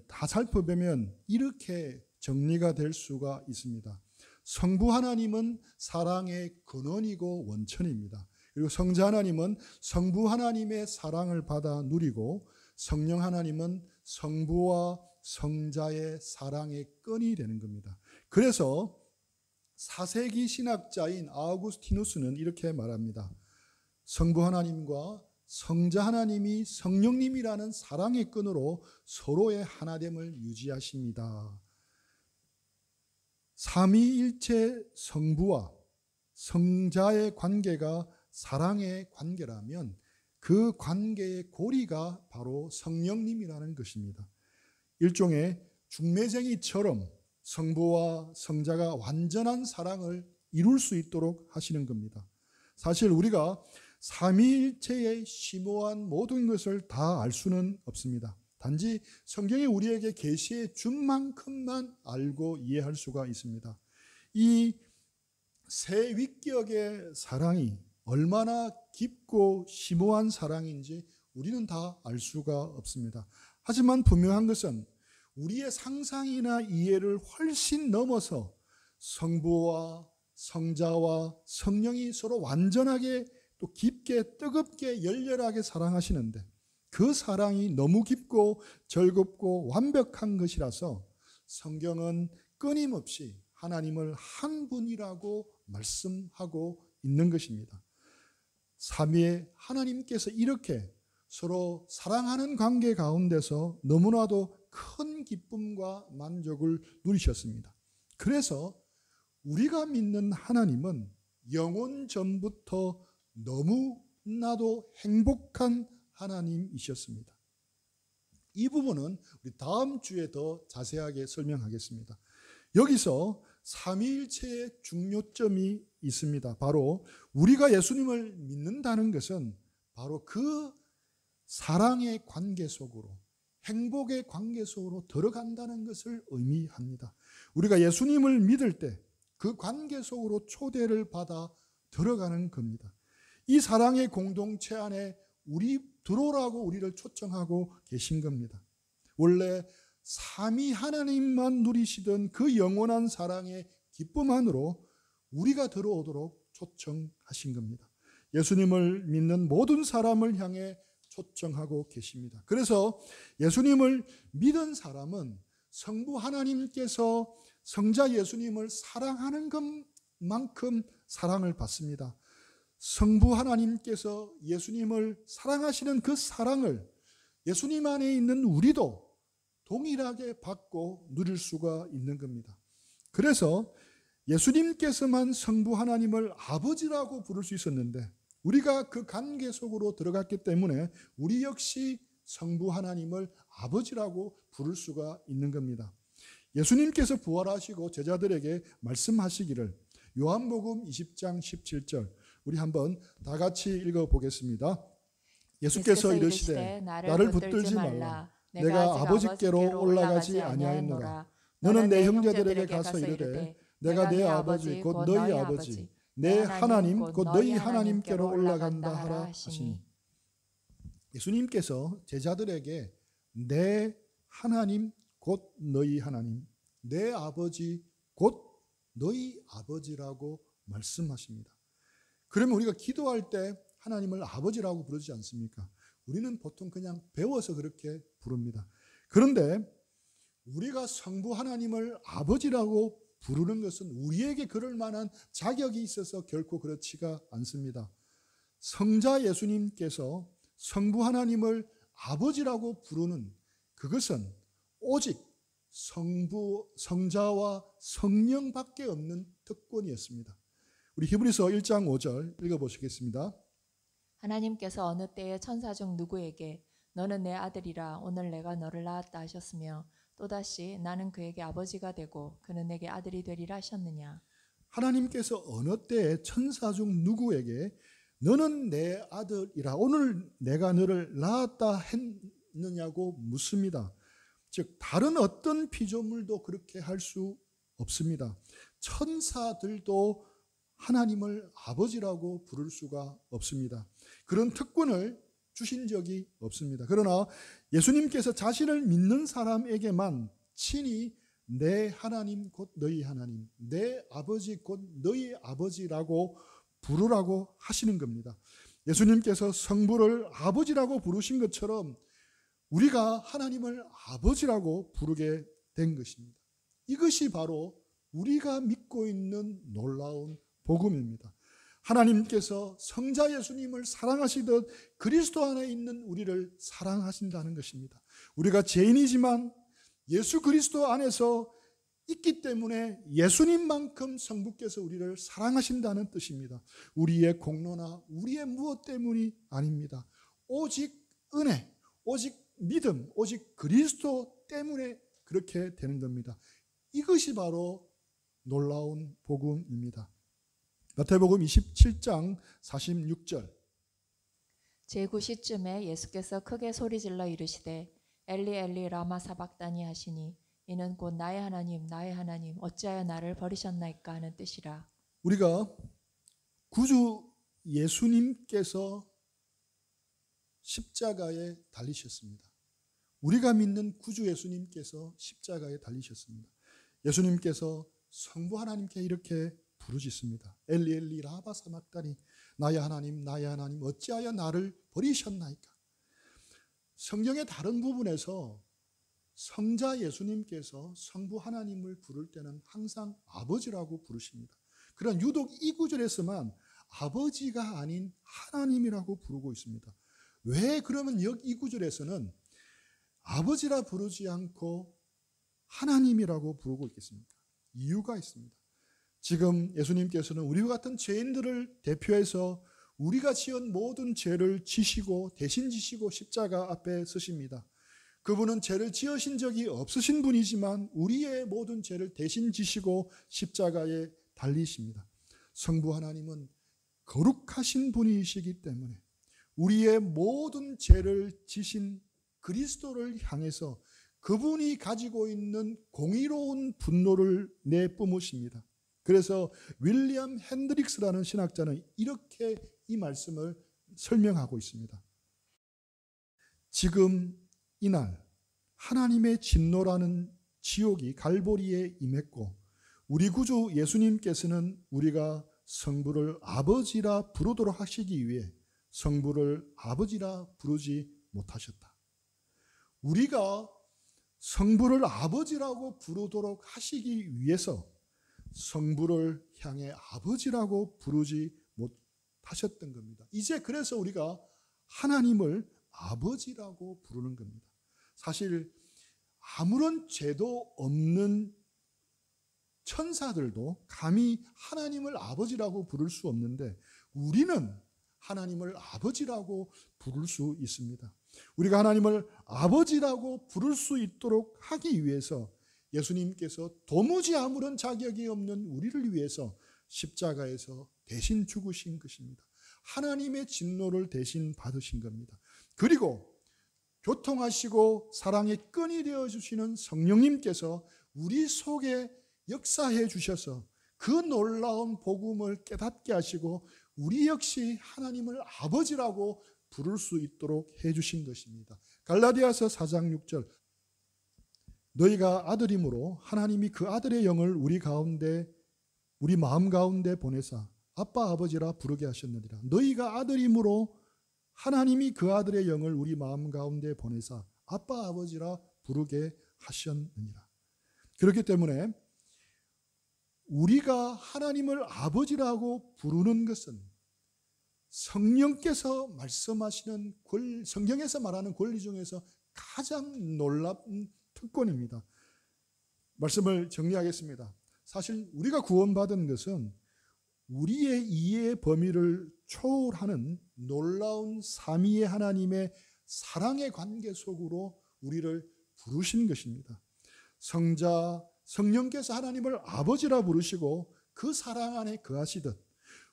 다 살펴보면 이렇게 정리가 될 수가 있습니다. 성부 하나님은 사랑의 근원이고 원천입니다. 그리고 성자 하나님은 성부 하나님의 사랑을 받아 누리고 성령 하나님은 성부와 성자의 사랑의 끈이 되는 겁니다. 그래서 4세기 신학자인 아우구스티누스는 이렇게 말합니다. 성부 하나님과 성자 하나님이 성령님이라는 사랑의 끈으로 서로의 하나됨을 유지하십니다. 삼위일체 성부와 성자의 관계가 사랑의 관계라면 그 관계의 고리가 바로 성령님이라는 것입니다. 일종의 중매쟁이처럼 성부와 성자가 완전한 사랑을 이룰 수 있도록 하시는 겁니다. 사실 우리가 삼위일체의 심오한 모든 것을 다 알 수는 없습니다. 단지 성경이 우리에게 계시해 준 만큼만 알고 이해할 수가 있습니다. 이 세 위격의 사랑이 얼마나 깊고 심오한 사랑인지 우리는 다 알 수가 없습니다. 하지만 분명한 것은 우리의 상상이나 이해를 훨씬 넘어서 성부와 성자와 성령이 서로 완전하게 또 깊게 뜨겁게 열렬하게 사랑하시는데 그 사랑이 너무 깊고 즐겁고 완벽한 것이라서 성경은 끊임없이 하나님을 한 분이라고 말씀하고 있는 것입니다. 삼위의 하나님께서 이렇게 서로 사랑하는 관계 가운데서 너무나도 큰 기쁨과 만족을 누리셨습니다. 그래서 우리가 믿는 하나님은 영원 전부터 너무나도 행복한 하나님이셨습니다. 이 부분은 우리 다음 주에 더 자세하게 설명하겠습니다. 여기서 삼위일체의 중요점이 있습니다. 바로 우리가 예수님을 믿는다는 것은 바로 그 사랑의 관계 속으로 행복의 관계 속으로 들어간다는 것을 의미합니다. 우리가 예수님을 믿을 때 그 관계 속으로 초대를 받아 들어가는 겁니다. 이 사랑의 공동체 안에 들어오라고 우리를 초청하고 계신 겁니다. 원래 삼위 하나님만 누리시던 그 영원한 사랑의 기쁨 안으로 우리가 들어오도록 초청하신 겁니다. 예수님을 믿는 모든 사람을 향해 초청하고 계십니다. 그래서 예수님을 믿은 사람은 성부 하나님께서 성자 예수님을 사랑하는 것만큼 사랑을 받습니다. 성부 하나님께서 예수님을 사랑하시는 그 사랑을 예수님 안에 있는 우리도 동일하게 받고 누릴 수가 있는 겁니다. 그래서 예수님께서만 성부 하나님을 아버지라고 부를 수 있었는데 우리가 그 관계 속으로 들어갔기 때문에 우리 역시 성부 하나님을 아버지라고 부를 수가 있는 겁니다. 예수님께서 부활하시고 제자들에게 말씀하시기를 요한복음 20장 17절 우리 한번 다 같이 읽어보겠습니다. 예수께서 이르시되 나를 붙들지 말라. 내가 아버지께로 올라가지 아니하였노라. 너는 내 형제들에게 가서 이르되 내가 내 아버지 곧 너희 아버지 내 하나님 곧 너희 하나님께로 올라간다 하라 하시니 예수님께서 제자들에게 내 하나님 곧 너희 하나님 내 아버지 곧 너희 아버지라고 말씀하십니다. 그러면 우리가 기도할 때 하나님을 아버지라고 부르지 않습니까? 우리는 보통 그냥 배워서 그렇게 부릅니다. 그런데 우리가 성부 하나님을 아버지라고 부르는 것은 우리에게 그럴 만한 자격이 있어서 결코 그렇지가 않습니다. 성자 예수님께서 성부 하나님을 아버지라고 부르는 그것은 오직 성자와 성령밖에 없는 특권이었습니다. 우리 히브리서 1장 5절 읽어보시겠습니다. 하나님께서 어느 때에 천사 중 누구에게 너는 내 아들이라 오늘 내가 너를 낳았다 하셨으며 또다시 나는 그에게 아버지가 되고 그는 내게 아들이 되리라 하셨느냐. 하나님께서 어느 때에 천사 중 누구에게 너는 내 아들이라 오늘 내가 너를 낳았다 했느냐고 묻습니다. 즉 다른 어떤 피조물도 그렇게 할 수 없습니다. 천사들도 하나님을 아버지라고 부를 수가 없습니다. 그런 특권을 주신 적이 없습니다. 그러나 예수님께서 자신을 믿는 사람에게만 친히 내 하나님 곧 너희 하나님, 내 아버지 곧 너희 아버지라고 부르라고 하시는 겁니다. 예수님께서 성부를 아버지라고 부르신 것처럼 우리가 하나님을 아버지라고 부르게 된 것입니다. 이것이 바로 우리가 믿고 있는 놀라운 복음입니다. 하나님께서 성자 예수님을 사랑하시듯 그리스도 안에 있는 우리를 사랑하신다는 것입니다. 우리가 죄인이지만 예수 그리스도 안에서 있기 때문에 예수님만큼 성부께서 우리를 사랑하신다는 뜻입니다. 우리의 공로나 우리의 무엇 때문이 아닙니다. 오직 은혜, 오직 믿음, 오직 그리스도 때문에 그렇게 되는 겁니다. 이것이 바로 놀라운 복음입니다. 마태복음 27장 46절. 제9시쯤에 예수께서 크게 소리질러 이르시되 엘리 엘리 라마 사박다니 하시니 이는 곧 나의 하나님 나의 하나님 어찌하여 나를 버리셨나이까 하는 뜻이라. 우리가 구주 예수님께서 십자가에 달리셨습니다. 우리가 믿는 구주 예수님께서 십자가에 달리셨습니다. 예수님께서 성부 하나님께 이렇게 부르짖습니다. 엘리 엘리 라마 사박다니 나의 하나님 나의 하나님 어찌하여 나를 버리셨나이까. 성경의 다른 부분에서 성자 예수님께서 성부 하나님을 부를 때는 항상 아버지라고 부르십니다. 그러나 유독 이 구절에서만 아버지가 아닌 하나님이라고 부르고 있습니다. 왜 그러면 이 구절에서는 아버지라 부르지 않고 하나님이라고 부르고 있겠습니까? 이유가 있습니다. 지금 예수님께서는 우리와 같은 죄인들을 대표해서 우리가 지은 모든 죄를 지시고 대신 지시고 십자가 앞에 서십니다. 그분은 죄를 지으신 적이 없으신 분이지만 우리의 모든 죄를 대신 지시고 십자가에 달리십니다. 성부 하나님은 거룩하신 분이시기 때문에 우리의 모든 죄를 지신 그리스도를 향해서 그분이 가지고 있는 공의로운 분노를 내뿜으십니다. 그래서 윌리엄 핸드릭스라는 신학자는 이렇게 이 말씀을 설명하고 있습니다. 지금 이날 하나님의 진노라는 지옥이 갈보리에 임했고 우리 구주 예수님께서는 우리가 성부를 아버지라 부르도록 하시기 위해 성부를 아버지라 부르지 못하셨다. 우리가 성부를 아버지라고 부르도록 하시기 위해서 성부를 향해 아버지라고 부르지 못하셨던 겁니다. 이제 그래서 우리가 하나님을 아버지라고 부르는 겁니다. 사실 아무런 죄도 없는 천사들도 감히 하나님을 아버지라고 부를 수 없는데 우리는 하나님을 아버지라고 부를 수 있습니다. 우리가 하나님을 아버지라고 부를 수 있도록 하기 위해서 예수님께서 도무지 아무런 자격이 없는 우리를 위해서 십자가에서 대신 죽으신 것입니다. 하나님의 진노를 대신 받으신 겁니다. 그리고 교통하시고 사랑의 끈이 되어주시는 성령님께서 우리 속에 역사해 주셔서 그 놀라운 복음을 깨닫게 하시고 우리 역시 하나님을 아버지라고 부를 수 있도록 해주신 것입니다. 갈라디아서 4장 6절 너희가 아들이므로 하나님이 그 아들의 영을 우리 마음 가운데 보내사 아빠 아버지라 부르게 하셨느니라. 너희가 아들이므로 하나님이 그 아들의 영을 우리 마음 가운데 보내사 아빠 아버지라 부르게 하셨느니라. 그렇기 때문에 우리가 하나님을 아버지라고 부르는 것은 성령께서 말씀하시는 성경에서 말하는 권리 중에서 가장 놀라운 특권입니다. 말씀을 정리하겠습니다. 사실 우리가 구원받은 것은 우리의 이해의 범위를 초월하는 놀라운 삼위의 하나님의 사랑의 관계 속으로 우리를 부르신 것입니다. 성령께서 하나님을 아버지라 부르시고 그 사랑 안에 거하시듯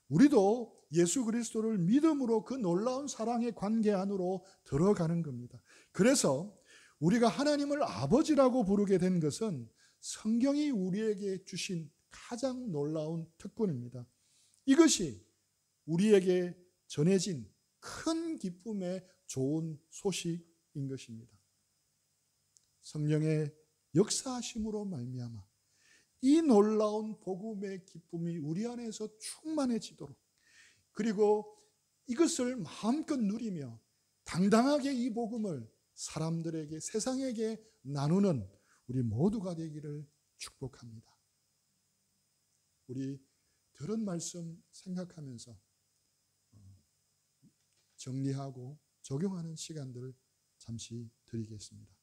우리도 예수 그리스도를 믿음으로 그 놀라운 사랑의 관계 안으로 들어가는 겁니다. 그래서 우리가 하나님을 아버지라고 부르게 된 것은 성경이 우리에게 주신 가장 놀라운 특권입니다. 이것이 우리에게 전해진 큰 기쁨의 좋은 소식인 것입니다. 성령의 역사하심으로 말미암아 이 놀라운 복음의 기쁨이 우리 안에서 충만해지도록, 그리고 이것을 마음껏 누리며 당당하게 이 복음을 사람들에게, 세상에게 나누는 우리 모두가 되기를 축복합니다. 우리 들은 말씀 생각하면서 정리하고 적용하는 시간들을 잠시 드리겠습니다.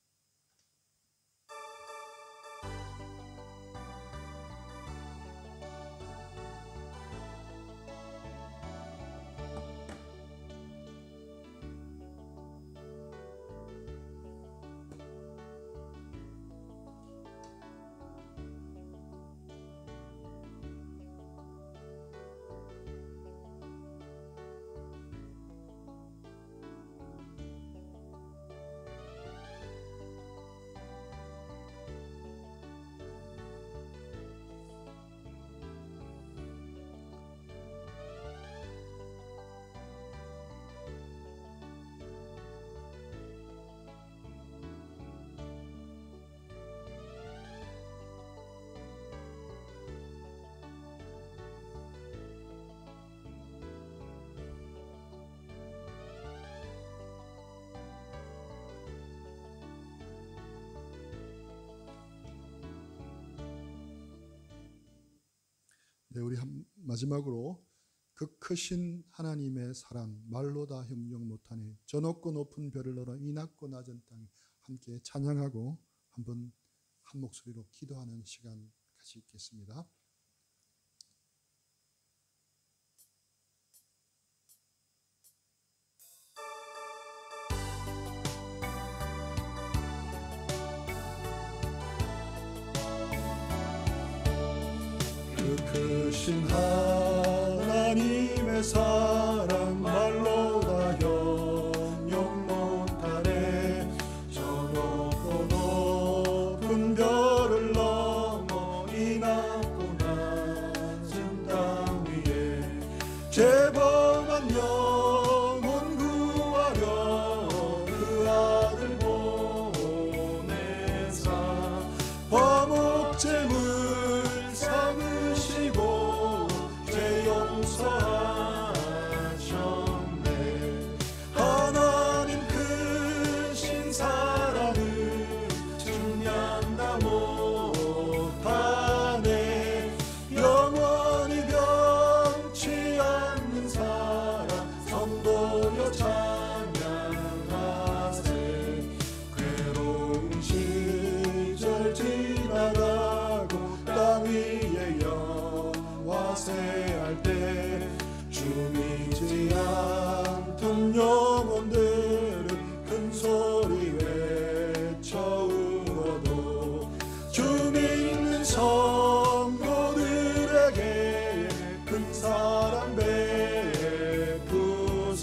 네, 우리 마지막으로 그 크신 하나님의 사랑 말로 다 형용 못하네, 저 높고 높은 별을 넘어 이 낮고 낮은 땅에, 함께 찬양하고 한번 한 목소리로 기도하는 시간 가지겠습니다. 크신 하나님의 사랑 말로 다 형용 못하네, 저 높고 높은 별을 넘어 이 낮고 낮은 땅 위에 죄범한 영혼 구하려 그 아들 보내사 화목제물 용서하셨네. 하나님 크신 사랑을 증명다 못하네. 영원히 변치 않는 사랑 선보여 찬양하세. 괴로운 시절 지나가고 땅 위에 영화세할 때 주 믿지 않던 영혼들은 큰 소리 외쳐 울어도 주 믿는 성도들에게 큰 사랑 베푸사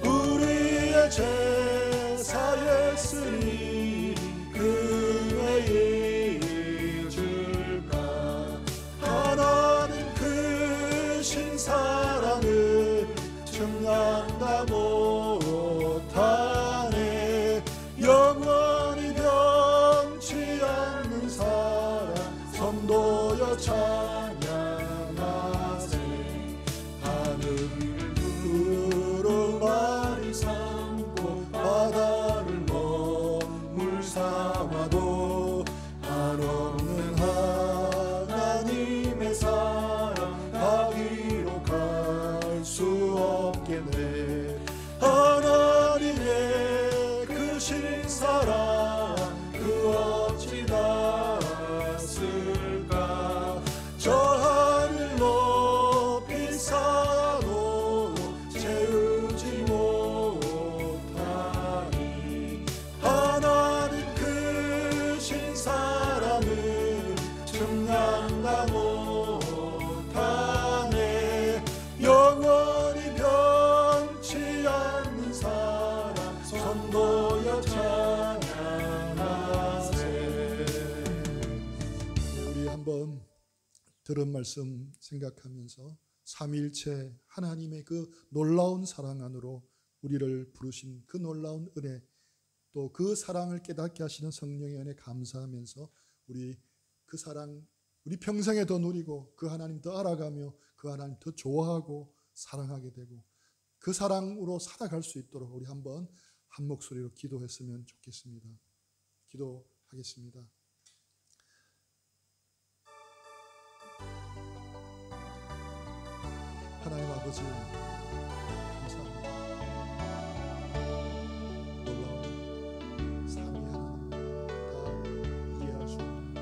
우리의 제사 예수님 그의 잊을까. 하나님 크신 사랑을 증명다 못하네. 영원히 변치 않는 사랑 선도여 찬양하세. 감당다 못하네. 영원히 변치 않는 사랑 선보여 찬양하세. 우리 한번 들은 말씀 생각하면서 삼위일체 하나님의 그 놀라운 사랑 안으로 우리를 부르신 그 놀라운 은혜, 또 그 사랑을 깨닫게 하시는 성령의 은혜 감사하면서 우리 그 사랑 우리 평생에 더 누리고 그 하나님 더 알아가며 그 하나님 더 좋아하고 사랑하게 되고 그 사랑으로 살아갈 수 있도록 우리 한번 한 목소리로 기도했으면 좋겠습니다. 기도하겠습니다. 하나님 아버지 감사합니다. 놀라운 삼위 하나님 다 이해할 수 없는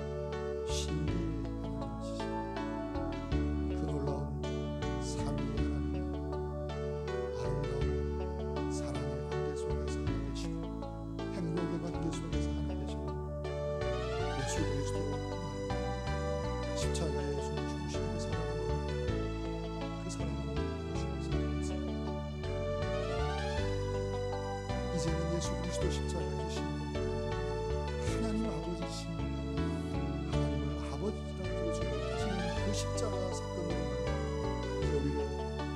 신비의 하나님이시죠. 그 놀라운 삼위 하나님 아름다운 사랑의 관계 속에서 하나 되시고 행복의 관계 속에서 하나 되시고 예수 그리스도로 십자가에 예수 죽으시는 사랑으로 그 사랑으로 보시면서 감사합니다. 이제는 예수 그리스도 십자가에 주신 하나님 아버지신 하나님을 아버지라 부르지 못하시는 그 십자가 사건으로 우리를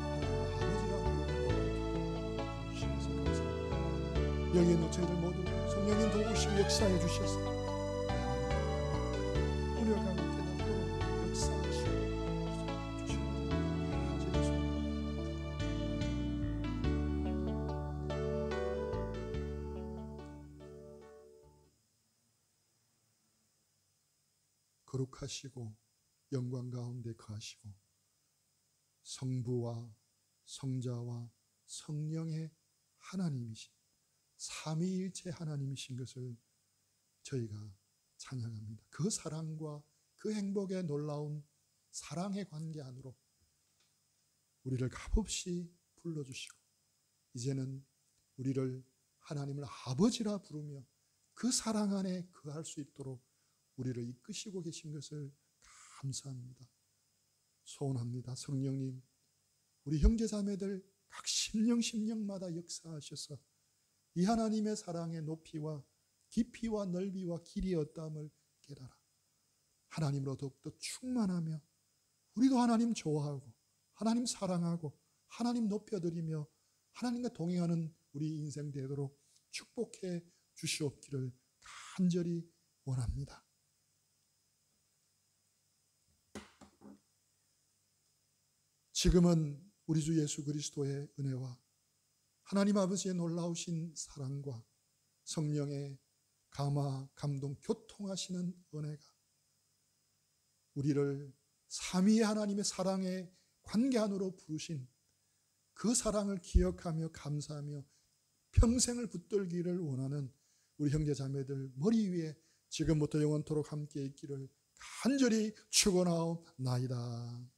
하나님 아버지라 부르시면서 감사합니다. 여기 있는 저희들 모두 성령님 도우시고 역사해 주셔서 우리가 가운데 남도록 역사하시고 주시옵소서. 거룩하시고 영광 가운데 거하시고 성부와 성자와 성령의 하나님이신 삼위일체 하나님이신 것을 저희가 찬양합니다. 그 사랑과 그 행복의 놀라운 사랑의 관계 안으로 우리를 값없이 불러주시고 이제는 우리를 하나님을 아버지라 부르며 그 사랑 안에 거할 수 있도록 우리를 이끄시고 계신 것을 감사합니다. 소원합니다. 성령님, 우리 형제자매들 각 심령마다 역사하셔서 이 하나님의 사랑의 높이와 깊이와 넓이와 길이의 어떠함을 깨달아 하나님으로 더욱더 충만하며 우리도 하나님 좋아하고 하나님 사랑하고 하나님 높여드리며 하나님과 동행하는 우리 인생 되도록 축복해 주시옵기를 간절히 원합니다. 지금은 우리 주 예수 그리스도의 은혜와 하나님 아버지의 놀라우신 사랑과 성령의 감화, 감동, 교통하시는 은혜가 우리를 삼위의 하나님의 사랑의 관계 안으로 부르신 그 사랑을 기억하며 감사하며 평생을 붙들기를 원하는 우리 형제 자매들 머리 위에 지금부터 영원토록 함께 있기를 간절히 축원하옵나이다.